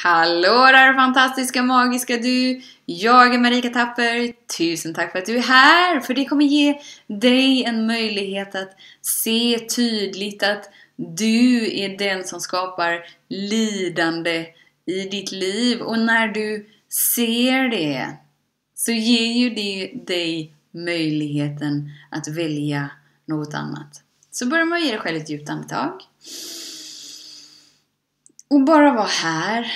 Hallå där fantastiska, magiska du! Jag är Marika Tapper. Tusen tack för att du är här! För det kommer ge dig en möjlighet att se tydligt att du är den som skapar lidande i ditt liv. Och när du ser det så ger ju det dig möjligheten att välja något annat. Så börjar man ge dig själv ett djupt andetag. Och bara vara här.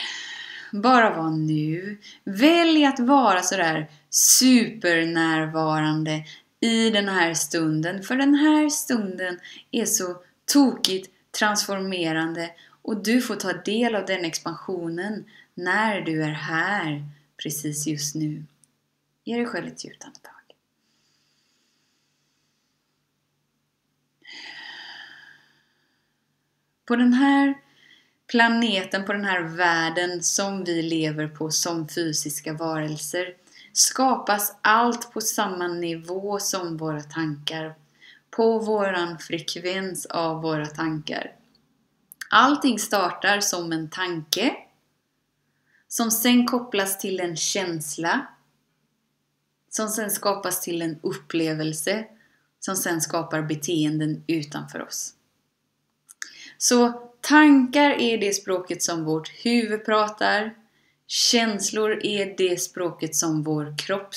Bara vara nu. Välj att vara sådär supernärvarande i den här stunden. För den här stunden är så tokigt transformerande. Och du får ta del av den expansionen när du är här precis just nu. Ge dig själv ett djupt andetag. På den här planeten, på den här världen som vi lever på som fysiska varelser skapas allt på samma nivå som våra tankar. På våran frekvens av våra tankar. Allting startar som en tanke som sen kopplas till en känsla som sen skapas till en upplevelse som sen skapar beteenden utanför oss. Så tankar är det språket som vårt huvud pratar. Känslor är det språket som vår kropp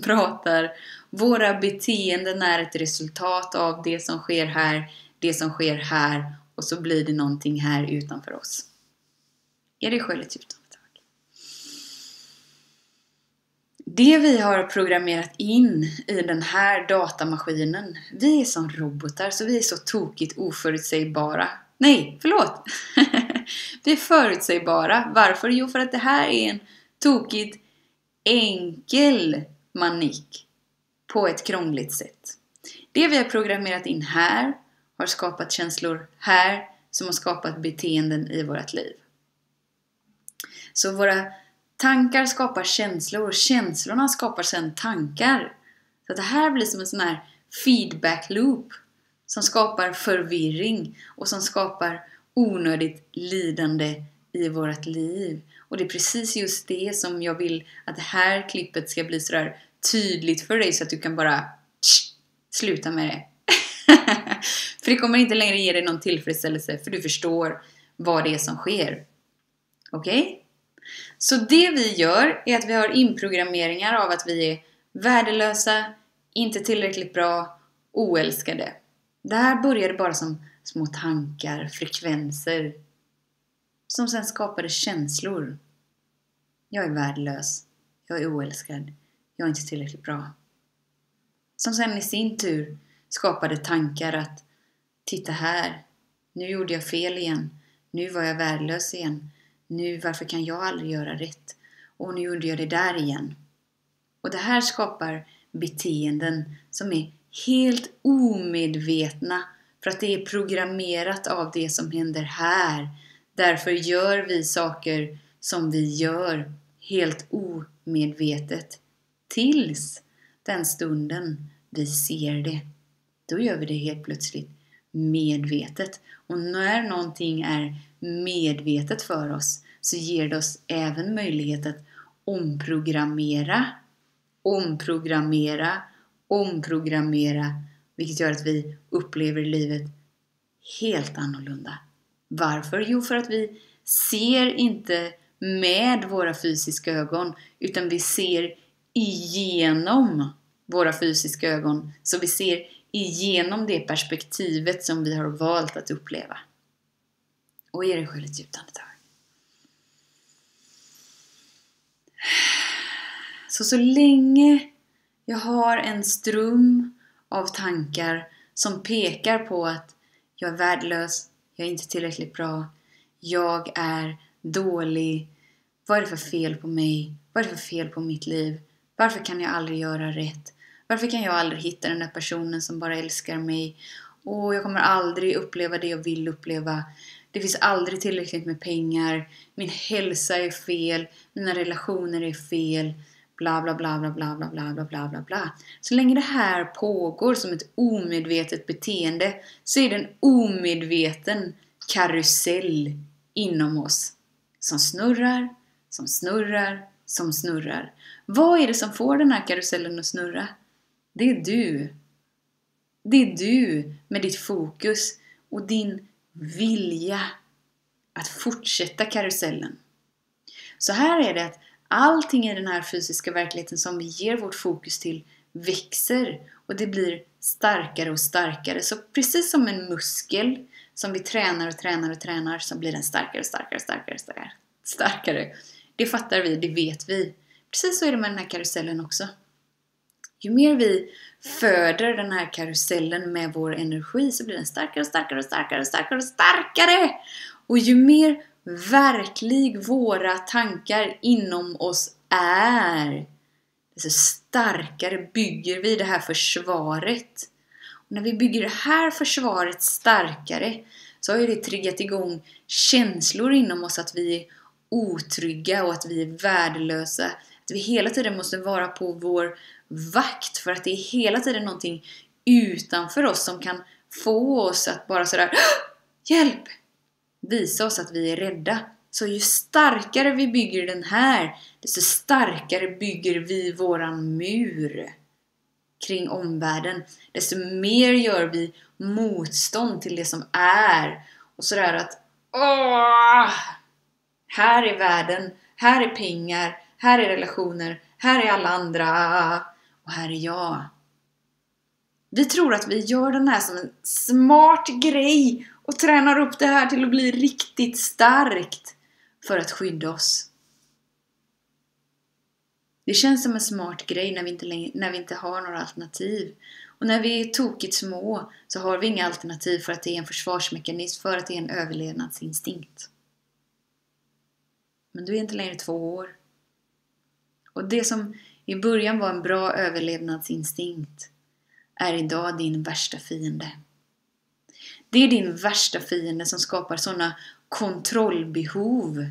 pratar. Våra beteenden är ett resultat av det som sker här, det som sker här. Och så blir det någonting här utanför oss. Är det själv ett djupt andetag? Det vi har programmerat in i den här datamaskinen. Vi är som robotar, så vi är så tokigt oförutsägbara. Nej, förlåt. Vi är förutsägbara. Varför? Jo, för att det här är en tokigt enkel manik på ett krångligt sätt. Det vi har programmerat in här har skapat känslor här som har skapat beteenden i vårt liv. Så våra tankar skapar känslor och känslorna skapar sedan tankar. Så det här blir som en sån här feedback loop som skapar förvirring och som skapar onödigt lidande i vårt liv. Och det är precis just det som jag vill att det här klippet ska bli sådär tydligt för dig så att du kan bara sluta med det. För det kommer inte längre ge dig någon tillfredsställelse för du förstår vad det är som sker. Okej? Så det vi gör är att vi har inprogrammeringar av att vi är värdelösa, inte tillräckligt bra, oälskade. Det här började bara som små tankar, frekvenser som sen skapade känslor. Jag är värdelös, jag är oälskad, jag är inte tillräckligt bra. Som sen i sin tur skapade tankar att titta här, nu gjorde jag fel igen, nu var jag värdelös igen. Nu, varför kan jag aldrig göra rätt? Och nu gjorde jag det där igen. Och det här skapar beteenden som är helt omedvetna. För att det är programmerat av det som händer här. Därför gör vi saker som vi gör helt omedvetet. Tills den stunden vi ser det. Då gör vi det helt plötsligt medvetet. Och när någonting är medvetet för oss så ger det oss även möjlighet att omprogrammera, vilket gör att vi upplever livet helt annorlunda. Varför? Jo, för att vi ser inte med våra fysiska ögon utan vi ser igenom våra fysiska ögon. Så vi ser igenom det perspektivet som vi har valt att uppleva. Och ge dig själv ett djupt andetag. Så länge jag har en ström av tankar som pekar på att jag är värdelös, jag är inte tillräckligt bra, jag är dålig, vad är det för fel på mig, vad är det för fel på mitt liv, varför kan jag aldrig göra rätt, varför kan jag aldrig hitta den där personen som bara älskar mig, och jag kommer aldrig uppleva det jag vill uppleva. Det finns aldrig tillräckligt med pengar. Min hälsa är fel. Mina relationer är fel. Bla bla bla bla bla bla bla bla bla bla bla. Så länge det här pågår som ett omedvetet beteende så är det en omedveten karusell inom oss. som snurrar, som snurrar, som snurrar. Vad är det som får den här karusellen att snurra? Det är du. Det är du med ditt fokus och din vilja att fortsätta karusellen. Så här är det att allting i den här fysiska verkligheten som vi ger vårt fokus till växer och det blir starkare och starkare. Så precis som en muskel som vi tränar och tränar och tränar så blir den starkare och starkare och starkare, starkare. Det fattar vi, det vet vi. Precis så är det med den här karusellen också. Ju mer vi föder den här karusellen med vår energi så blir den starkare och starkare och starkare och starkare och starkare. Och ju mer verklig våra tankar inom oss är, desto starkare bygger vi det här försvaret. Och när vi bygger det här försvaret starkare så har ju det triggat igång känslor inom oss att vi är otrygga och att vi är värdelösa. Att vi hela tiden måste vara på vår vakt för att det är hela tiden någonting utanför oss som kan få oss att bara sådär hjälp! Visa oss att vi är rädda. Så ju starkare vi bygger den här, desto starkare bygger vi våran mur kring omvärlden. Desto mer gör vi motstånd till det som är. Och sådär att här är världen, här är pengar, här är relationer, här är alla andra och här är jag. Vi tror att vi gör den här som en smart grej och tränar upp det här till att bli riktigt starkt för att skydda oss. Det känns som en smart grej när vi inte har några alternativ. Och när vi är tokigt små så har vi inga alternativ för att det är en försvarsmekanism, för att det är en överlevnadsinstinkt. Men du är inte längre 2 år. Och det som i början var en bra överlevnadsinstinkt är idag din värsta fiende. Det är din värsta fiende som skapar sådana kontrollbehov.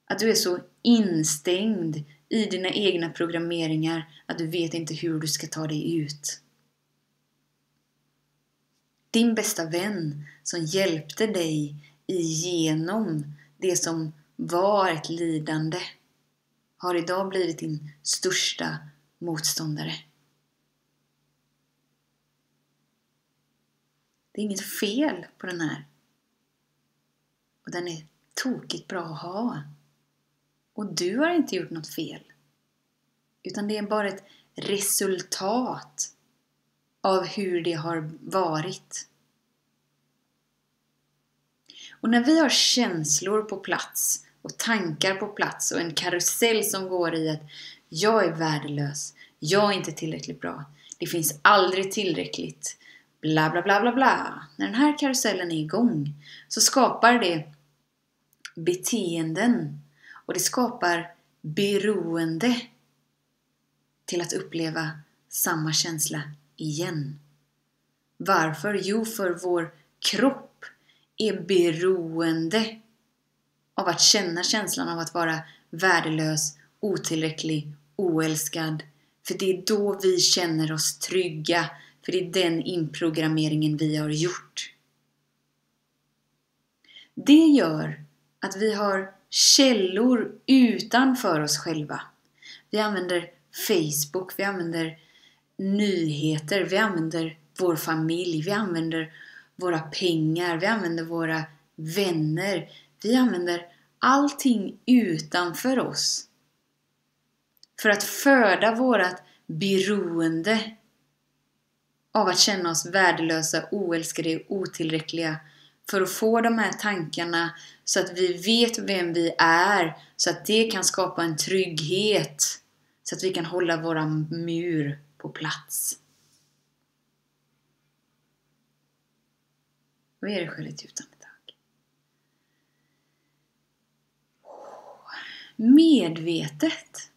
Att du är så instängd i dina egna programmeringar att du vet inte hur du ska ta dig ut. Din bästa vän som hjälpte dig igenom det som var ett lidande har idag blivit din största motståndare. Det är inget fel på den här. Och den är tokigt bra att ha. Och du har inte gjort något fel. Utan det är bara ett resultat av hur det har varit. Och när vi har känslor på plats och tankar på plats och en karusell som går i att jag är värdelös, jag är inte tillräckligt bra, det finns aldrig tillräckligt, bla bla bla bla bla. När den här karusellen är igång så skapar det beteenden och det skapar beroende till att uppleva samma känsla igen. Varför? Jo, för vår kropp är beroende av att känna känslan av att vara värdelös, otillräcklig, oälskad. För det är då vi känner oss trygga. För det är den inprogrammeringen vi har gjort. Det gör att vi har källor utanför oss själva. Vi använder Facebook, vi använder nyheter, vi använder vår familj, vi använder våra pengar, vi använder våra vänner. Vi använder allting utanför oss för att föda vårat beroende av att känna oss värdelösa, oälskade, otillräckliga, för att få de här tankarna så att vi vet vem vi är, så att det kan skapa en trygghet, så att vi kan hålla våra mur på plats. Och är det sköljet utan ett tag. Medvetet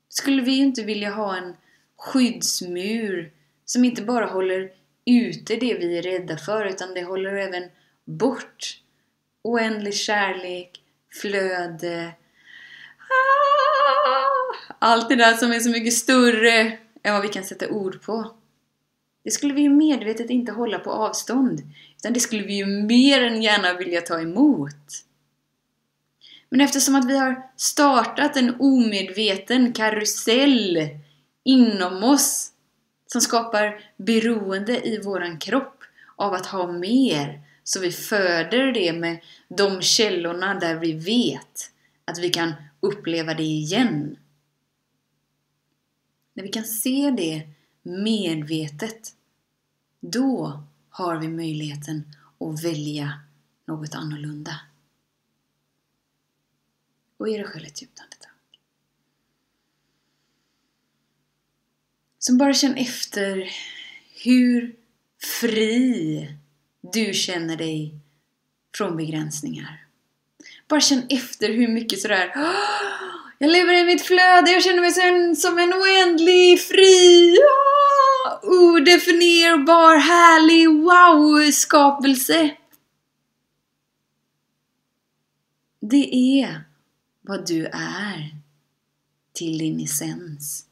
skulle vi ju inte vilja ha en skyddsmur som inte bara håller ute det vi är rädda för, utan det håller även bort oändlig kärlek, flöde, allt det där som är så mycket större än vad vi kan sätta ord på. Det skulle vi ju medvetet inte hålla på avstånd, utan det skulle vi ju mer än gärna vilja ta emot. Men eftersom att vi har startat en omedveten karusell inom oss som skapar beroende i våran kropp av att ha mer, så vi föder det med de källorna där vi vet att vi kan uppleva det igen. När vi kan se det medvetet, då har vi möjligheten att välja något annorlunda. Och ge dig själv ett djupt andetag. Så bara känn efter hur fri du känner dig från begränsningar. Bara känn efter hur mycket sådär, jag lever i mitt flöde, jag känner mig som en oändlig, fri, odefinierbar, härlig, wow-skapelse. Det är vad du är till din essens.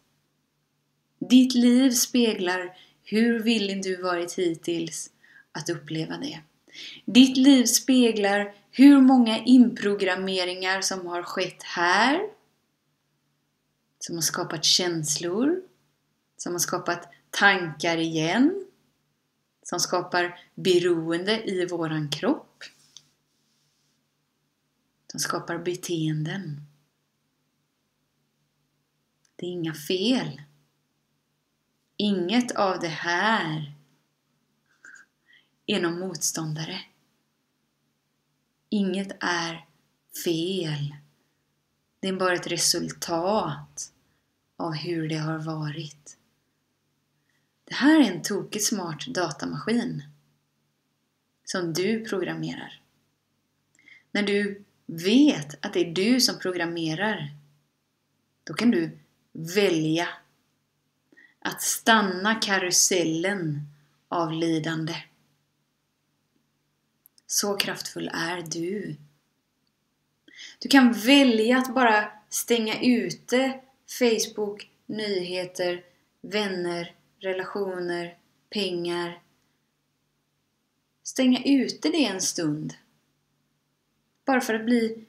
Ditt liv speglar hur villig du varit hittills att uppleva det. Ditt liv speglar hur många inprogrammeringar som har skett här. Som har skapat känslor. Som har skapat tankar igen. Som skapar beroende i våran kropp. Som skapar beteenden. Det är inga fel. Inget av det här är någon motståndare. Inget är fel. Det är bara ett resultat av hur det har varit. Det här är en tokigt smart datamaskin som du programmerar. När du vet att det är du som programmerar, då kan du välja att stanna karusellen av lidande. Så kraftfull är du. Du kan välja att bara stänga ute Facebook, nyheter, vänner, relationer, pengar. Stänga ute det en stund. Bara för att bli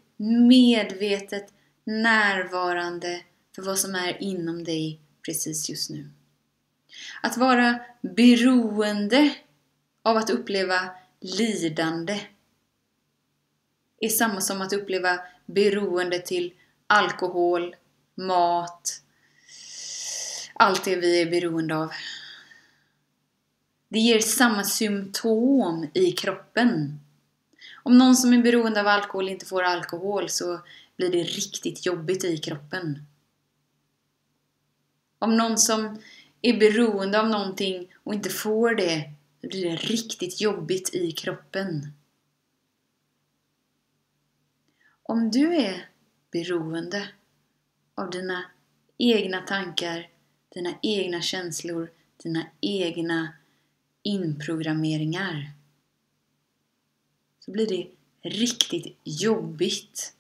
medvetet närvarande för vad som är inom dig precis just nu. Att vara beroende av att uppleva lidande är samma som att uppleva beroende till alkohol, mat, allt det vi är beroende av. Det ger samma symptom i kroppen. Om någon som är beroende av alkohol inte får alkohol, så blir det riktigt jobbigt i kroppen. Om någon som är beroende av någonting och inte får det, då blir det riktigt jobbigt i kroppen. Om du är beroende av dina egna tankar, dina egna känslor, dina egna inprogrammeringar, så blir det riktigt jobbigt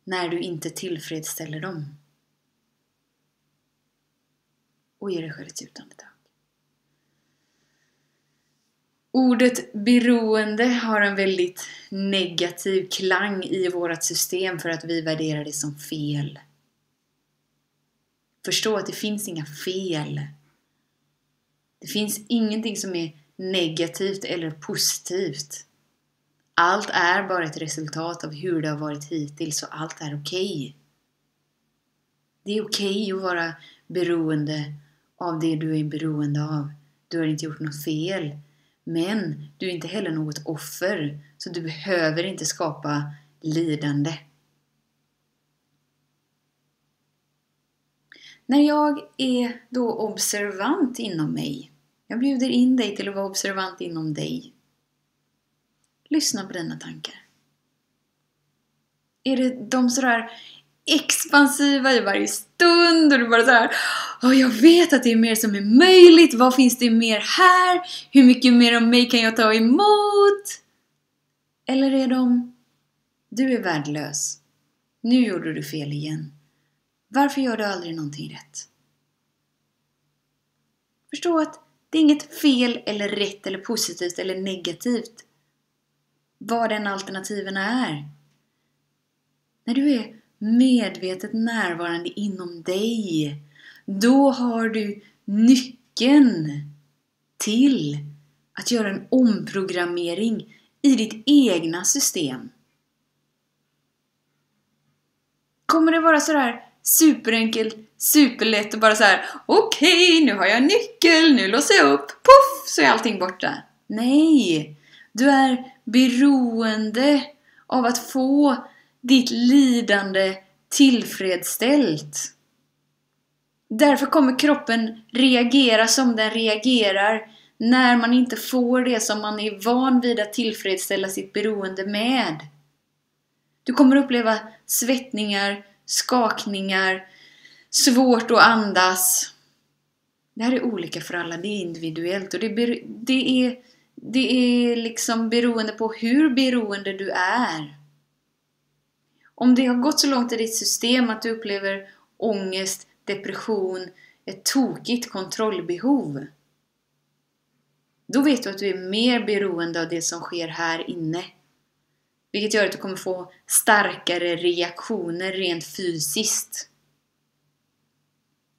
när du inte tillfredsställer dem. Och ge dig själv ett djupt andetag. Ordet beroende har en väldigt negativ klang i vårt system för att vi värderar det som fel. Förstå att det finns inga fel. Det finns ingenting som är negativt eller positivt. Allt är bara ett resultat av hur det har varit hittills, och allt är okej. Det är okej att vara beroende av det du är beroende av. Du har inte gjort något fel. Men du är inte heller något offer. Så du behöver inte skapa lidande. När jag är då observant inom mig. Jag bjuder in dig till att vara observant inom dig. Lyssna på dina tankar. Är det de sådär expansiva i varje stund och du bara såhär, jag vet att det är mer som är möjligt, vad finns det mer här, hur mycket mer av mig kan jag ta emot? Eller är de, du är värdelös, nu gjorde du fel igen, varför gör du aldrig någonting rätt? Förstå att det är inget fel eller rätt eller positivt eller negativt vad den alternativen är. När du är medvetet närvarande inom dig, då har du nyckeln till att göra en omprogrammering i ditt egna system. Kommer det vara sådär superenkelt, superlätt och bara så här: okej, nu har jag nyckel, nu låser jag upp, puff, så är allting borta. Nej, du är beroende av att få ditt lidande tillfredsställt. Därför kommer kroppen reagera som den reagerar när man inte får det som man är van vid att tillfredsställa sitt beroende med. Du kommer uppleva svettningar, skakningar, svårt att andas. Det här är olika för alla, det är individuellt och det är liksom beroende på hur beroende du är. Om det har gått så långt i ditt system att du upplever ångest, depression, ett tokigt kontrollbehov, då vet du att du är mer beroende av det som sker här inne. Vilket gör att du kommer få starkare reaktioner rent fysiskt.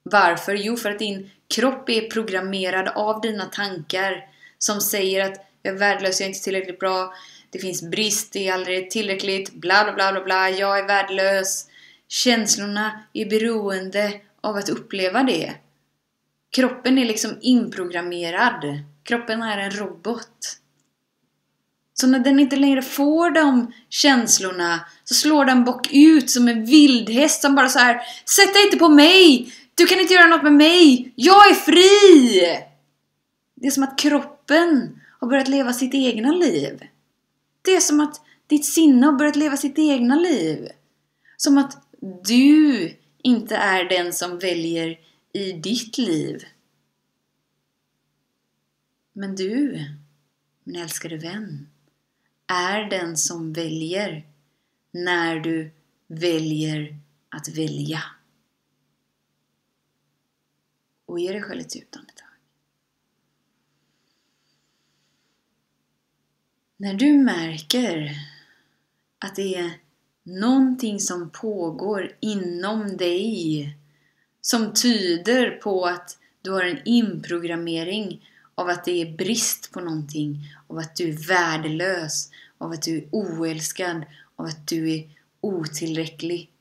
Varför? Jo, för att din kropp är programmerad av dina tankar som säger att jag är värdelös, jag är inte tillräckligt bra, det finns brist, det är aldrig tillräckligt, bla bla bla bla bla, jag är värdelös. Känslorna är beroende av att uppleva det. Kroppen är liksom inprogrammerad. Kroppen är en robot. Så när den inte längre får de känslorna så slår den bakut som en vildhäst som bara så här: sätt dig inte på mig! Du kan inte göra något med mig! Jag är fri! Det är som att kroppen har börjat leva sitt egna liv. Det är som att ditt sinne har börjat leva sitt egna liv. Som att du inte är den som väljer i ditt liv. Men du, min älskade vän, är den som väljer när du väljer att välja. Och ge dig själv ett djupt andetag. När du märker att det är någonting som pågår inom dig som tyder på att du har en inprogrammering av att det är brist på någonting, av att du är värdelös, av att du är oälskad, av att du är otillräcklig.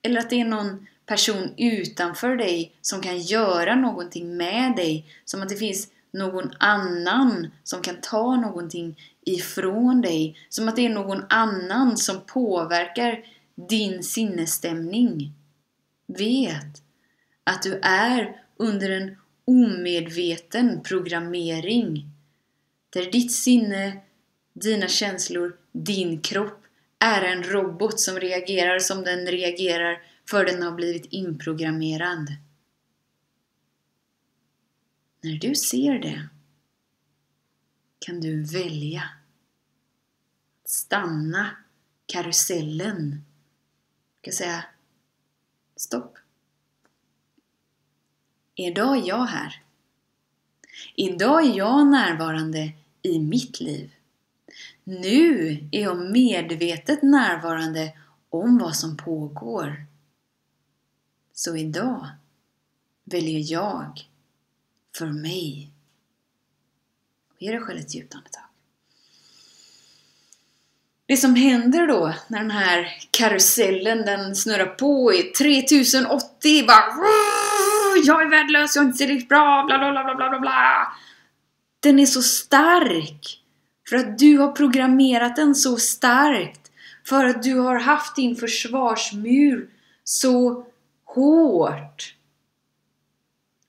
Eller att det är någon person utanför dig som kan göra någonting med dig. Som att det finns någon annan som kan ta någonting ifrån dig. Som att det är någon annan som påverkar din sinnesstämning. Vet att du är under en omedveten programmering. Där ditt sinne, dina känslor, din kropp är en robot som reagerar som den reagerar för den har blivit inprogrammerad. När du ser det kan du välja att stanna karusellen. Jag kan säga stopp. Idag är jag här. Idag är jag närvarande i mitt liv. Nu är jag medvetet närvarande om vad som pågår. Så idag väljer jag för mig. Ge dig själv ett djupt andetag. Det som händer då när den här karusellen den snurrar på i 3080 bara, jag är värdelös, jag är inte tillräckligt bra, bla bla bla bla bla bla. Den är så stark för att du har programmerat den så starkt, för att du har haft din försvarsmur så hårt.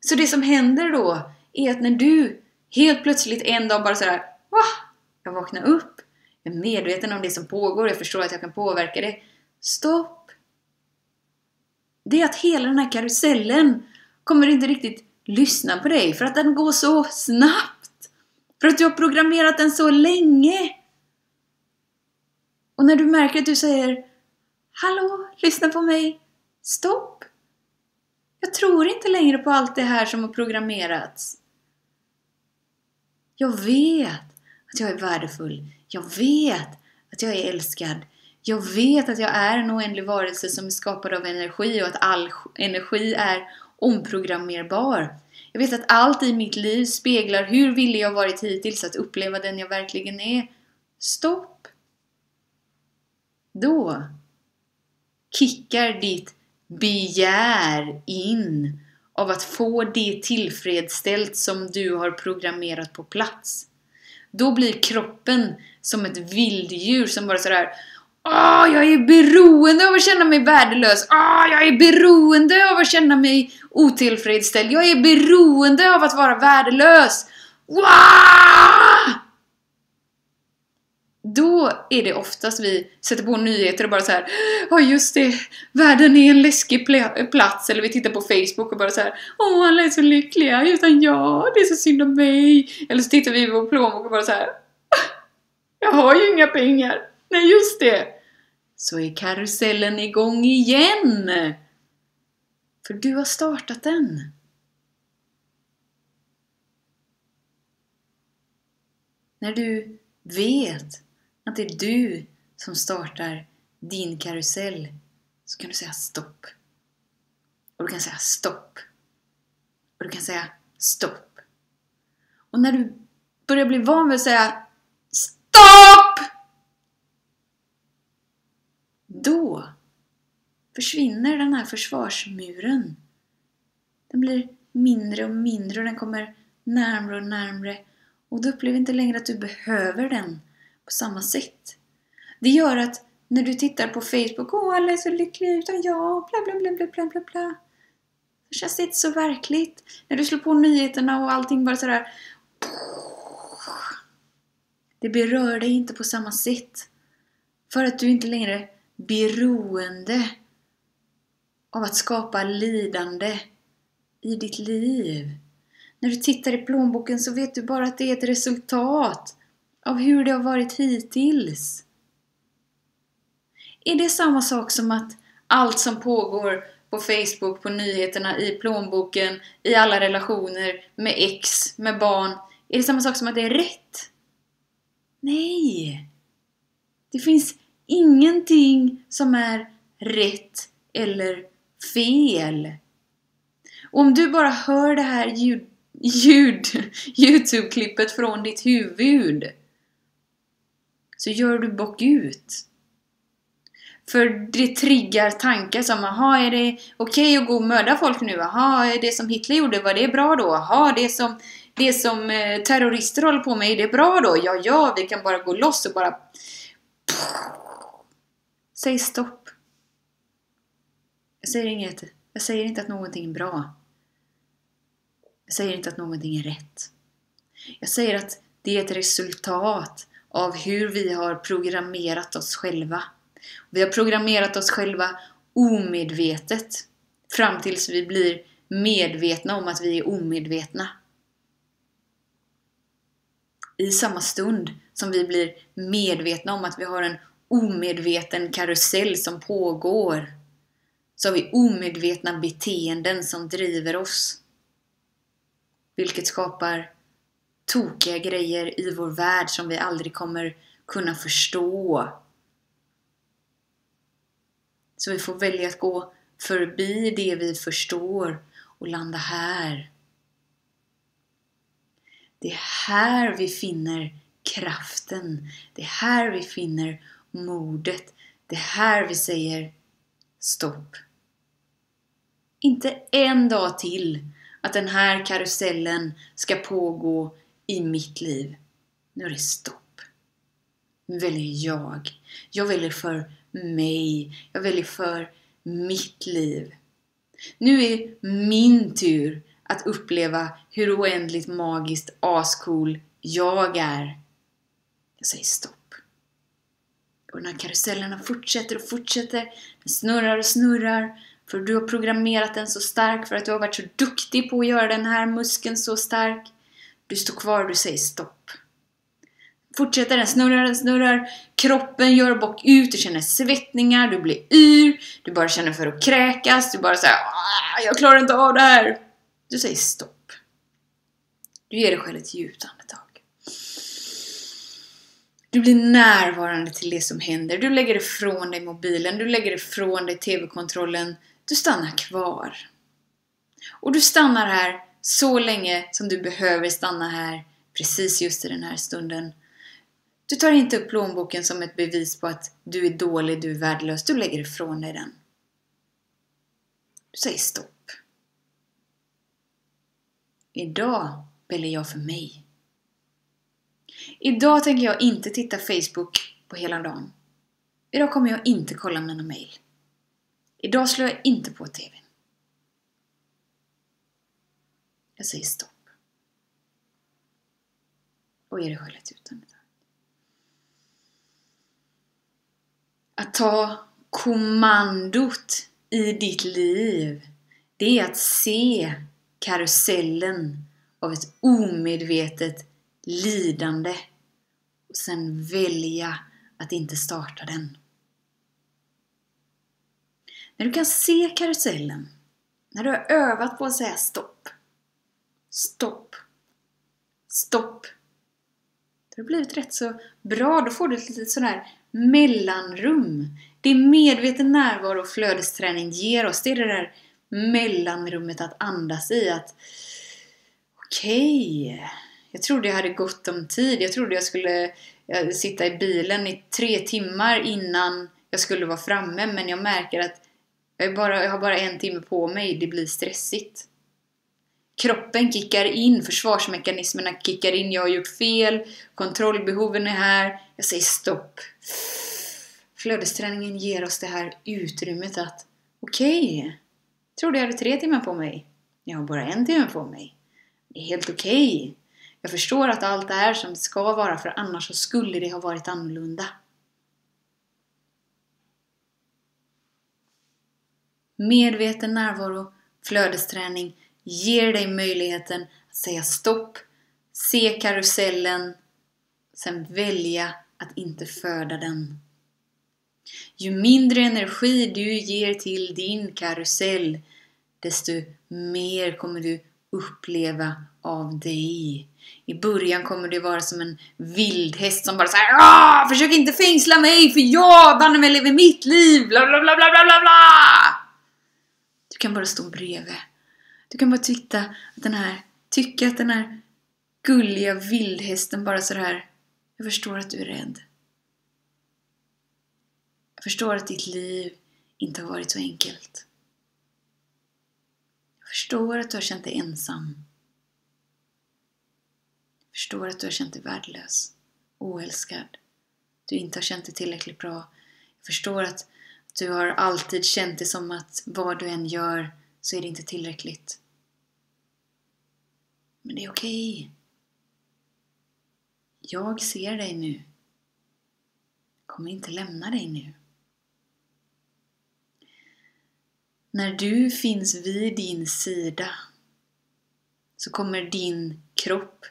Så det som händer då är att när du helt plötsligt en dag bara sådär, jag vaknar upp, jag är medveten om det som pågår, jag förstår att jag kan påverka det. Stopp! Det är att hela den här karusellen kommer inte riktigt lyssna på dig för att den går så snabbt. För att du har programmerat den så länge. Och när du märker att du säger, hallå, lyssna på mig, stopp! Jag tror inte längre på allt det här som har programmerats. Jag vet att jag är värdefull. Jag vet att jag är älskad. Jag vet att jag är en oändlig varelse som är skapad av energi och att all energi är omprogrammerbar. Jag vet att allt i mitt liv speglar hur villig jag varit hittills att uppleva den jag verkligen är. Stopp! Då kickar ditt begär in av att få det tillfredsställt som du har programmerat på plats. Då blir kroppen som ett vilddjur som bara sådär: jag är beroende av att känna mig värdelös. Jag är beroende av att känna mig otillfredsställd. Jag är beroende av att vara värdelös. Då är det oftast vi sätter på nyheter och bara så här: just det, världen är en läskig plats. Eller vi tittar på Facebook och bara så här: alla är så lyckliga utan jag, det är så synd om mig. Eller så tittar vi på plånbok och bara så här: jag har ju inga pengar. Nej, just det. Så är karusellen igång igen. För du har startat den. När du vet att det är du som startar din karusell, så kan du säga stopp. Och du kan säga stopp. Och du kan säga stopp. Och när du börjar bli van vid att säga stopp, då försvinner den här försvarsmuren. Den blir mindre och mindre och den kommer närmare och närmare. Och du upplever inte längre att du behöver den på samma sätt. Det gör att när du tittar på Facebook, alla är så lyckliga utan jag, bla bla bla bla bla bla. Det känns inte så verkligt. När du slår på nyheterna och allting bara sådär, det berör dig inte på samma sätt. För att du inte längre är beroende av att skapa lidande i ditt liv. När du tittar i plånboken så vet du bara att det är ett resultat av hur det har varit hittills. Är det samma sak som att allt som pågår på Facebook, på nyheterna, i plånboken, i alla relationer, med ex, med barn, är det samma sak som att det är rätt? Nej! Det finns ingenting som är rätt eller fel. Och om du bara hör det här YouTube-klippet från ditt huvud, så gör du bakut. För det triggar tankar som: är det okej att gå och mörda folk nu? Är det som Hitler gjorde, var det bra då? Det som terrorister håller på med, är det bra då? Ja, vi kan bara gå loss och bara... Säg stopp. Jag säger inte att någonting är bra. Jag säger inte att någonting är rätt. Jag säger att det är ett resultat av hur vi har programmerat oss själva. Vi har programmerat oss själva omedvetet. Fram tills vi blir medvetna om att vi är omedvetna. I samma stund som vi blir medvetna om att vi har en omedveten karusell som pågår, så har vi omedvetna beteenden som driver oss. Vilket skapar tokiga grejer i vår värld som vi aldrig kommer kunna förstå. Så vi får välja att gå förbi det vi förstår och landa här. Det är här vi finner kraften. Det är här vi finner modet. Det är här vi säger stopp. Inte en dag till att den här karusellen ska pågå i mitt liv. Nu är det stopp. Nu väljer jag. Jag väljer för mig. Jag väljer för mitt liv. Nu är min tur att uppleva hur oändligt magiskt ascool jag är. Jag säger stopp. Och den här karusellerna fortsätter och fortsätter. Den snurrar och snurrar. För du har programmerat den så stark. För att du har varit så duktig på att göra den här muskeln så stark. Du står kvar och du säger stopp. Fortsätter, den snurrar. Kroppen gör bakut. Du känner svettningar. Du blir yr. Du bara känner för att kräkas. Du bara säger: jag klarar inte av det här. Du säger stopp. Du ger dig själv ett djupt andetag. Du blir närvarande till det som händer. Du lägger ifrån dig mobilen. Du lägger ifrån dig tv-kontrollen. Du stannar kvar. Och du stannar här så länge som du behöver stanna här. Precis just i den här stunden. Du tar inte upp plånboken som ett bevis på att du är dålig, du är värdelös. Du lägger ifrån dig den. Du säger stopp. Idag väljer jag för mig. Idag tänker jag inte titta Facebook på hela dagen. Idag kommer jag inte kolla mina mejl. Idag slår jag inte på tvn. Jag säger stopp. Och ger dig själv ett utandetag. Att ta kommandot i ditt liv, det är att se karusellen av ett omedvetet lidande och sen välja att inte starta den. När du kan se karusellen, när du har övat på att säga stopp, stopp, stopp, det har blivit rätt så bra. Då får du ett litet sån här mellanrum. Det är medveten närvaro och flödesträning ger oss. Det är det där mellanrummet att andas i. Att okej, jag trodde jag hade gott om tid. Jag trodde jag skulle sitta i bilen i 3 timmar innan jag skulle vara framme. Men jag märker att jag har bara 1 timme på mig. Det blir stressigt. Kroppen kickar in, försvarsmekanismerna kickar in, jag har gjort fel, kontrollbehoven är här, jag säger stopp. Flödesträningen ger oss det här utrymmet att okej, trodde jag hade 3 timmar på mig, jag har bara 1 timme på mig. Det är helt okej. Jag förstår att allt är som det ska vara, för annars så skulle det ha varit annorlunda. Medveten närvaro, flödesträning ger dig möjligheten att säga stopp, se karusellen, sen välja att inte föda den. Ju mindre energi du ger till din karusell, desto mer kommer du uppleva av dig. I början kommer det vara som en vildhäst som bara säger: försök inte fängsla mig, för jag banne mig lever mitt liv, bla bla bla bla bla bla. Du kan bara stå bredvid. Du kan bara tycka att den här gulliga vildhästen bara så här: jag förstår att du är rädd. Jag förstår att ditt liv inte har varit så enkelt. Jag förstår att du har känt dig ensam. Jag förstår att du har känt dig värdelös, oälskad. Du inte har känt dig tillräckligt bra. Jag förstår att du har alltid känt det som att vad du än gör så är det inte tillräckligt. Men det är okej. Jag ser dig nu. Jag kommer inte lämna dig nu. När du finns vid din sida så kommer din kropp,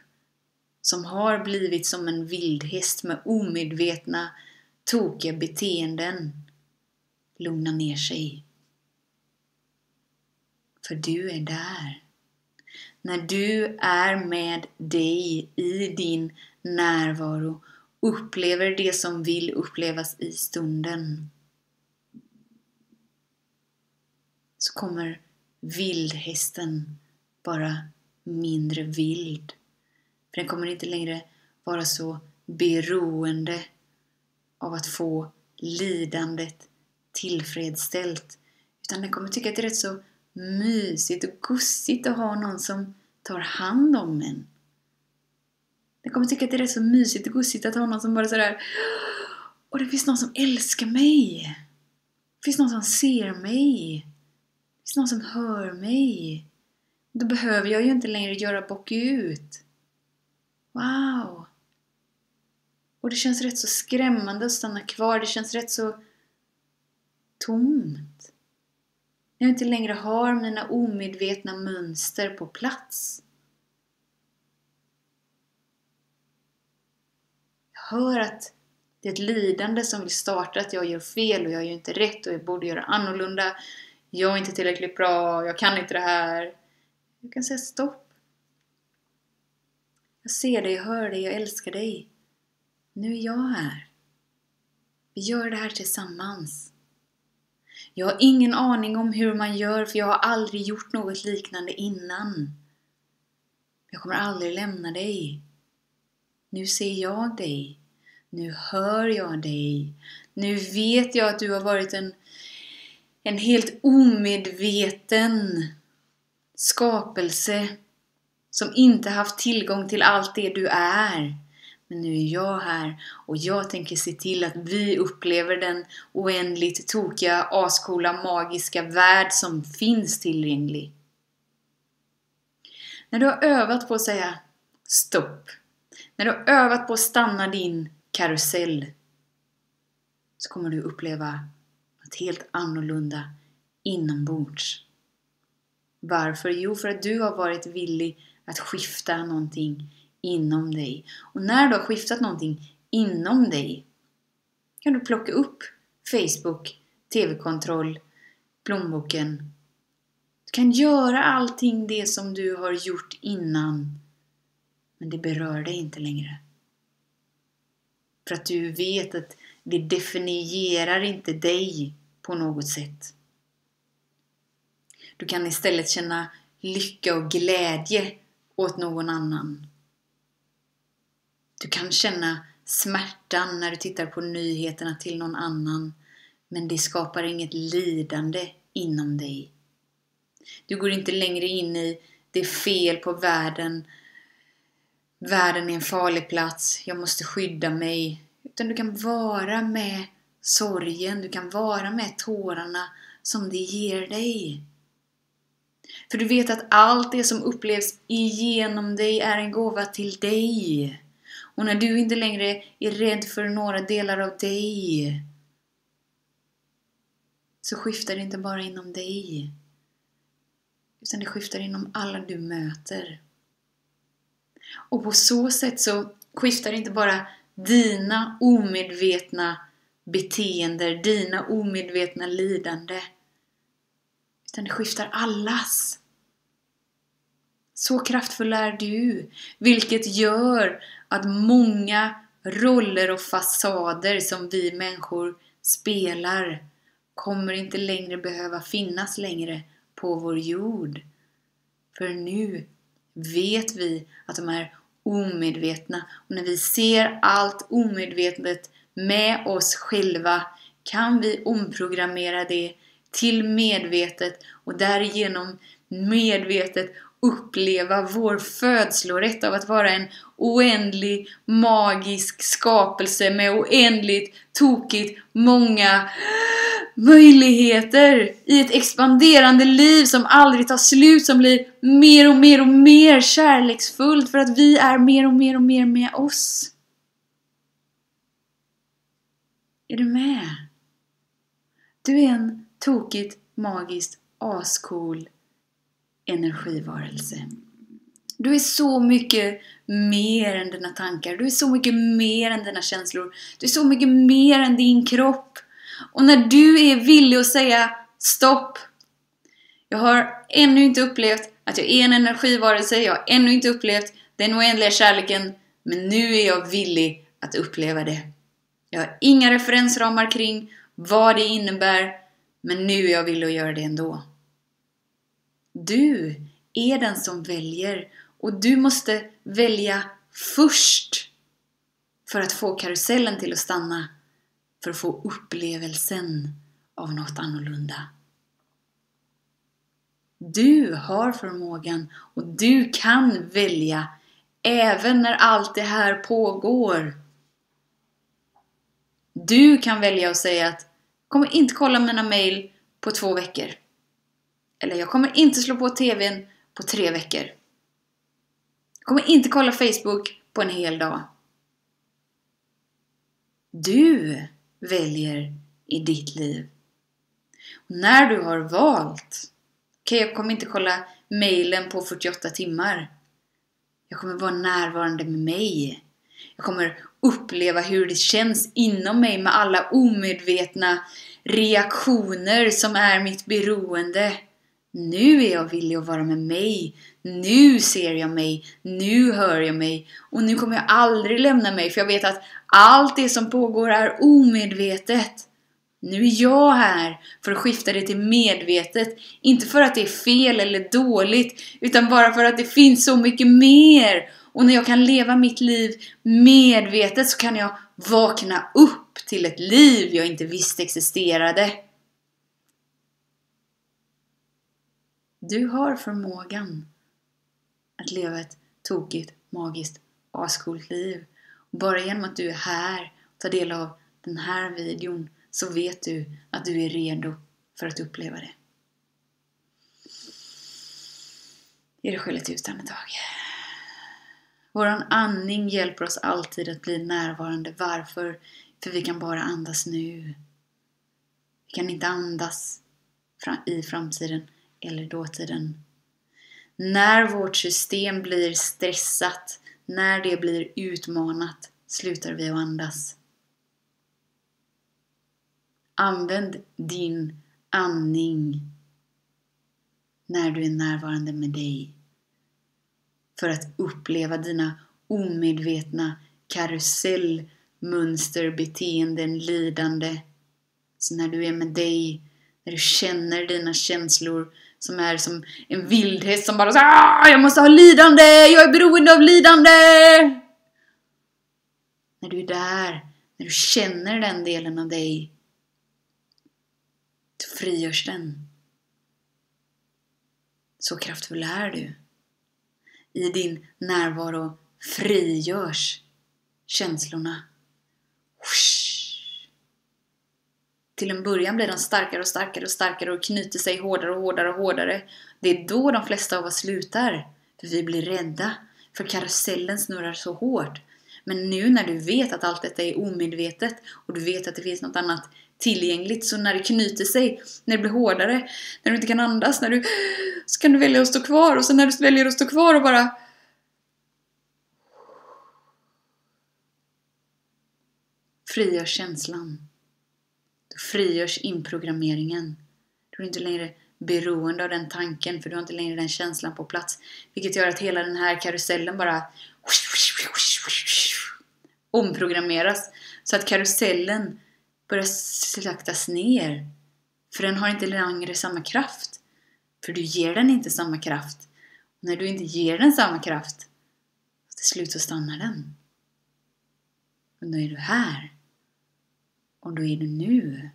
som har blivit som en vildhäst med omedvetna, tokiga beteenden, lugna ner sig. För du är där. När du är med dig i din närvaro, upplever det som vill upplevas i stunden, så kommer vildhästen bara mindre vild. För den kommer inte längre vara så beroende av att få lidandet tillfredsställt. Utan den kommer tycka att det är rätt så mysigt och gussigt att ha någon som tar hand om en. Den kommer tycka att det är rätt så mysigt och gussigt att ha någon som bara sådär: och det finns någon som älskar mig. Det finns någon som ser mig. Det finns någon som hör mig. Då behöver jag ju inte längre göra bock ut. Wow. Och det känns rätt så skrämmande att stanna kvar. Det känns rätt så tomt. När jag inte längre har mina omedvetna mönster på plats. Jag hör att det är ett lidande som vill starta, att jag gör fel och jag gör inte rätt och jag borde göra annorlunda. Jag är inte tillräckligt bra, jag kan inte det här. Jag kan säga stopp. Jag ser dig, jag hör dig, jag älskar dig. Nu är jag här. Vi gör det här tillsammans. Jag har ingen aning om hur man gör, för jag har aldrig gjort något liknande innan. Jag kommer aldrig lämna dig. Nu ser jag dig. Nu hör jag dig. Nu vet jag att du har varit en helt omedveten skapelse som inte haft tillgång till allt det du är. Men nu är jag här och jag tänker se till att vi upplever den oändligt tokiga, ascoola, magiska värld som finns tillgänglig. När du har övat på att säga stopp, när du har övat på att stanna din karusell, så kommer du uppleva något helt annorlunda inombords. Varför? Jo, för att du har varit villig att skifta någonting inom dig. Och när du har skiftat någonting inom dig kan du plocka upp Facebook, tv-kontroll, plånboken. Du kan göra allting det som du har gjort innan. Men det berör dig inte längre. För att du vet att det definierar inte dig på något sätt. Du kan istället känna lycka och glädje åt någon annan. Du kan känna smärtan när du tittar på nyheterna till någon annan. Men det skapar inget lidande inom dig. Du går inte längre in i det fel på världen. Världen är en farlig plats. Jag måste skydda mig. Utan du kan vara med sorgen. Du kan vara med tårarna som det ger dig. För du vet att allt det som upplevs igenom dig är en gåva till dig. Och när du inte längre är rädd för några delar av dig, så skiftar det inte bara inom dig, utan det skiftar inom alla du möter. Och på så sätt så skiftar det inte bara dina omedvetna beteenden, dina omedvetna lidande, utan det skiftar allas. Så kraftfull är du, vilket gör att många roller och fasader som vi människor spelar kommer inte längre behöva finnas längre på vår jord. För nu vet vi att de är omedvetna, och när vi ser allt omedvetet med oss själva kan vi omprogrammera det till medvetet och därigenom medvetet uppleva vår födslorätt av att vara en oändlig magisk skapelse med oändligt tokigt många möjligheter i ett expanderande liv som aldrig tar slut, som blir mer och mer och mer kärleksfullt för att vi är mer och mer och mer med oss. Är du med? Du är en tokigt, magiskt, ascool energivarelse. Du är så mycket mer än dina tankar. Du är så mycket mer än dina känslor. Du är så mycket mer än din kropp. Och när du är villig att säga stopp. Jag har ännu inte upplevt att jag är en energivarelse. Jag har ännu inte upplevt den oändliga kärleken. Men nu är jag villig att uppleva det. Jag har inga referensramar kring vad det innebär. Men nu är jag villig att göra det ändå. Du är den som väljer, och du måste välja först för att få karusellen till att stanna, för att få upplevelsen av något annorlunda. Du har förmågan och du kan välja även när allt det här pågår. Du kan välja att säga att jag kommer inte kolla mina mejl på 2 veckor. Eller jag kommer inte slå på tvn på 3 veckor. Jag kommer inte kolla Facebook på en hel dag. Du väljer i ditt liv. Och när du har valt, jag kommer inte kolla mejlen på 48 timmar. Jag kommer vara närvarande med mig. Jag kommer uppleva hur det känns inom mig med alla omedvetna reaktioner som är mitt beroende. Nu är jag villig att vara med mig. Nu ser jag mig, nu hör jag mig och nu kommer jag aldrig lämna mig för jag vet att allt det som pågår är omedvetet. Nu är jag här för att skifta det till medvetet. Inte för att det är fel eller dåligt utan bara för att det finns så mycket mer. Och när jag kan leva mitt liv medvetet så kan jag vakna upp till ett liv jag inte visste existerade. Du har förmågan att leva ett tokigt, magiskt, ascoolt liv. Och bara genom att du är här och tar del av den här videon så vet du att du är redo för att uppleva det. Ge dig själv ett utandetag. Våran andning hjälper oss alltid att bli närvarande. Varför? För vi kan bara andas nu. Vi kan inte andas i framtiden eller dåtiden. När vårt system blir stressat, när det blir utmanat, slutar vi att andas. Använd din andning när du är närvarande med dig. För att uppleva dina omedvetna karusellmönster, beteenden, lidande. Så när du är med dig, när du känner dina känslor som är som en vildhäst som bara säger jag måste ha lidande, jag är beroende av lidande. När du är där, när du känner den delen av dig, så frigörs den. Så kraftfull är du. I din närvaro frigörs känslorna. Till en början blir de starkare och starkare och starkare och knyter sig hårdare och hårdare och hårdare. Det är då de flesta av oss slutar. För vi blir rädda. För karusellen snurrar så hårt. Men nu när du vet att allt detta är omedvetet och du vet att det finns något annat tillgängligt, så när det knyter sig, när det blir hårdare, när du inte kan andas, så kan du välja att stå kvar. Och så när du väljer att stå kvar och bara frigörs känslan. Då frigörs inprogrammeringen. Du är inte längre beroende av den tanken, för du har inte längre den känslan på plats. Vilket gör att hela den här karusellen bara omprogrammeras. Så att karusellen börjar slaktas ner. För den har inte längre samma kraft. För du ger den inte samma kraft. Och när du inte ger den samma kraft, till slut så stannar den. Och då är du här. Och då är du nu.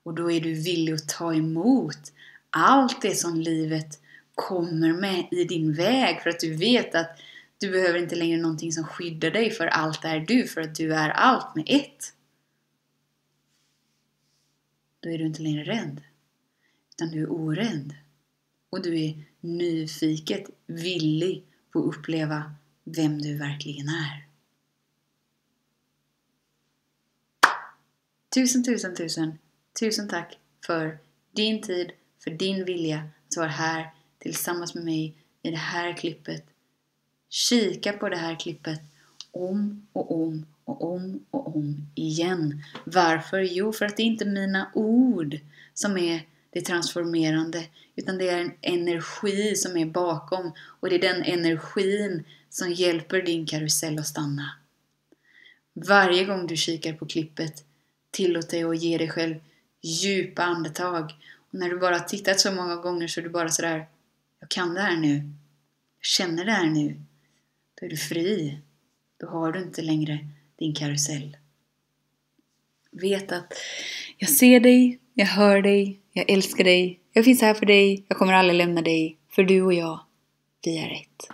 Och då är du villig att ta emot allt det som livet kommer med i din väg. För att du vet att du behöver inte längre någonting som skyddar dig, för allt är du. För att du är allt med ett. Då är du inte längre rädd. Utan du är orädd. Och du är nyfiket villig på att uppleva vem du verkligen är. Tusen tack för din tid, för din vilja att vara här tillsammans med mig i det här klippet. Kika på det här klippet om och om och om och om igen. Varför? Jo, för att det är inte mina ord som är det transformerande, utan det är en energi som är bakom, och det är den energin som hjälper din karusell att stanna. Varje gång du kikar på klippet, tillåt dig att ge dig själv djupa andetag. Och när du bara har tittat så många gånger så är du bara sådär, jag kan det här nu. Jag känner det här nu. Då är du fri. Då har du inte längre din karusell. Vet att jag ser dig, jag hör dig, jag älskar dig. Jag finns här för dig, jag kommer aldrig lämna dig. För du och jag, vi är ett.